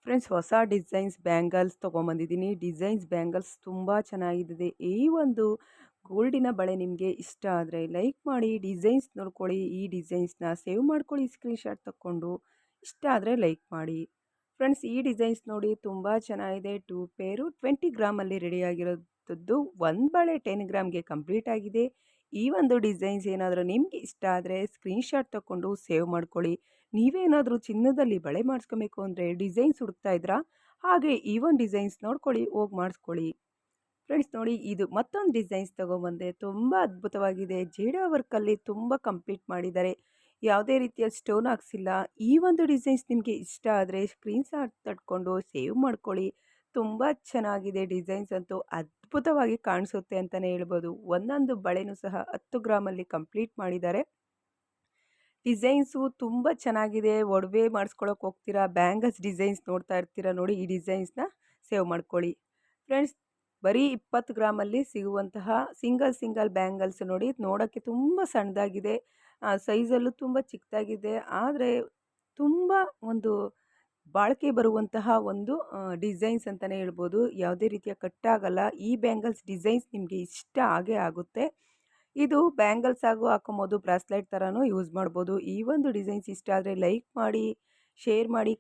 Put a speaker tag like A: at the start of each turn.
A: Friends ಹೊಸ designs bangles ತೊಗೊಂಬಂದಿದ್ದೀನಿ. Designs bangles ತುಂಬ ಚೆನ್ನಾಗಿದೆ. ಈ ಒಂದು ಗೋಲ್ಡಿನ ಬಳೆ ನಿಮಗೆ ಇಷ್ಟ ಆದರೆ ಲೈಕ್ ಮಾಡಿ, ಡಿಸೈನ್ಸ್ ನೋಡ್ಕೊಳ್ಳಿ. ಈ ಡಿಸೈನ್ಸ್‌ನ ಸೇವ್ ಮಾಡ್ಕೊಳ್ಳಿ ಸ್ಕ್ರೀನ್‌ಶಾಟ್ ತಕ್ಕೊಂಡು. ಇಷ್ಟ ಆದರೆ ಲೈಕ್ ಮಾಡಿ. ಫ್ರೆಂಡ್ಸ್ ಈ ಡಿಸೈನ್ಸ್ ನೋಡಿ ತುಂಬ ಚೆನ್ನಾಗಿದೆ. 2 ಪೇರು 20 ಗ್ರಾಮಲ್ಲಿ ರೆಡಿಯಾಗಿರೋಂಥದ್ದು. 1 ಬಳೆ 10 ಗ್ರಾಮ್‌ಗೆ ಕಂಪ್ಲೀಟ್ ಆಗಿದೆ. ಈ ಒಂದು ಡಿಸೈನ್ಸ್ ಏನಾದರೂ ನಿಮಗೆ ಇಷ್ಟ ಆದರೆ ಸ್ಕ್ರೀನ್‌ಶಾಟ್ ತಕ್ಕೊಂಡು ಸೇವ್ ಮಾಡ್ಕೊಳ್ಳಿ. ನೀವೇನಾದರೂ ಚಿನ್ನದಲ್ಲಿ ಬಳೆ ಮಾಡಿಸ್ಕೋಬೇಕು ಅಂದರೆ ಡಿಸೈನ್ಸ್ ಹುಡುಕ್ತಾ ಇದ್ರಾ? ಹಾಗೆ ಈ ಒಂದು ಡಿಸೈನ್ಸ್ ನೋಡ್ಕೊಳ್ಳಿ, ಹೋಗಿ ಮಾಡಿಸ್ಕೊಳ್ಳಿ. ಫ್ರೆಂಡ್ಸ್ ನೋಡಿ, ಇದು ಮತ್ತೊಂದು ಡಿಸೈನ್ಸ್ ತಗೊಂಬಂದೆ. ತುಂಬ ಅದ್ಭುತವಾಗಿದೆ. ಜೇಡ ವರ್ಕಲ್ಲಿ ತುಂಬ ಕಂಪ್ಲೀಟ್ ಮಾಡಿದ್ದಾರೆ. ಯಾವುದೇ ರೀತಿಯ ಸ್ಟೋನ್ ಹಾಕ್ಸಿಲ್ಲ. ಈ ಒಂದು ಡಿಸೈನ್ಸ್ ನಿಮಗೆ ಇಷ್ಟ ಆದರೆ ಸ್ಕ್ರೀನ್‌ಶಾಟ್ ತಡ್ಕೊಂಡು ಸೇವ್ ಮಾಡ್ಕೊಳ್ಳಿ. ತುಂಬ ಚೆನ್ನಾಗಿದೆ. ಡಿಸೈನ್ಸ್ ಅಂತೂ ಅದ್ಭುತವಾಗಿ ಕಾಣಿಸುತ್ತೆ ಅಂತಲೇ ಹೇಳ್ಬೋದು. ಒಂದೊಂದು ಬಳೆನೂ ಸಹ 10 ಗ್ರಾಮಲ್ಲಿ ಕಂಪ್ಲೀಟ್ ಮಾಡಿದ್ದಾರೆ. ಡಿಸೈನ್ಸು ತುಂಬ ಚೆನ್ನಾಗಿದೆ. ಒಡವೆ ಮಾಡಿಸ್ಕೊಳ್ಳೋಕೆ ಹೋಗ್ತೀರಾ, ಬ್ಯಾಂಗಲ್ಸ್ ಡಿಸೈನ್ಸ್ ನೋಡ್ತಾ ಇರ್ತೀರಾ ನೋಡಿ, ಈ ಡಿಸೈನ್ಸ್‌ನ ಸೇವ್ ಮಾಡ್ಕೊಳ್ಳಿ. ಫ್ರೆಂಡ್ಸ್ ಬರೀ 20 ಗ್ರಾಮಲ್ಲಿ ಸಿಗುವಂತಹ ಸಿಂಗಲ್ ಬ್ಯಾಂಗಲ್ಸ್ ನೋಡಿ, ನೋಡೋಕ್ಕೆ ತುಂಬ ಸಣ್ಣದಾಗಿದೆ. ಸೈಜಲ್ಲೂ ತುಂಬ ಚಿಕ್ಕದಾಗಿದೆ. ಆದರೆ ತುಂಬ ಒಂದು ಬಾಳಿಕೆ ಬರುವಂತಹ ಒಂದು ಡಿಸೈನ್ಸ್ ಅಂತಲೇ ಹೇಳ್ಬೋದು. ಯಾವುದೇ ರೀತಿಯ ಕಟ್ಟಾಗಲ್ಲ. ಈ ಬ್ಯಾಂಗಲ್ಸ್ ಡಿಸೈನ್ಸ್ ನಿಮಗೆ ಇಷ್ಟ ಆಗೇ ಆಗುತ್ತೆ. ಇದು ಬ್ಯಾಂಗಲ್ಸ್ ಆಗೂ ಹಾಕೊಬೋದು, ಬ್ರಾಸ್ಲೆಟ್ ಥರನೂ ಯೂಸ್ ಮಾಡ್ಬೋದು. ಈ ಒಂದು ಡಿಸೈನ್ಸ್ ಇಷ್ಟ ಆದರೆ ಲೈಕ್ ಮಾಡಿ, ಶೇರ್ ಮಾಡಿ.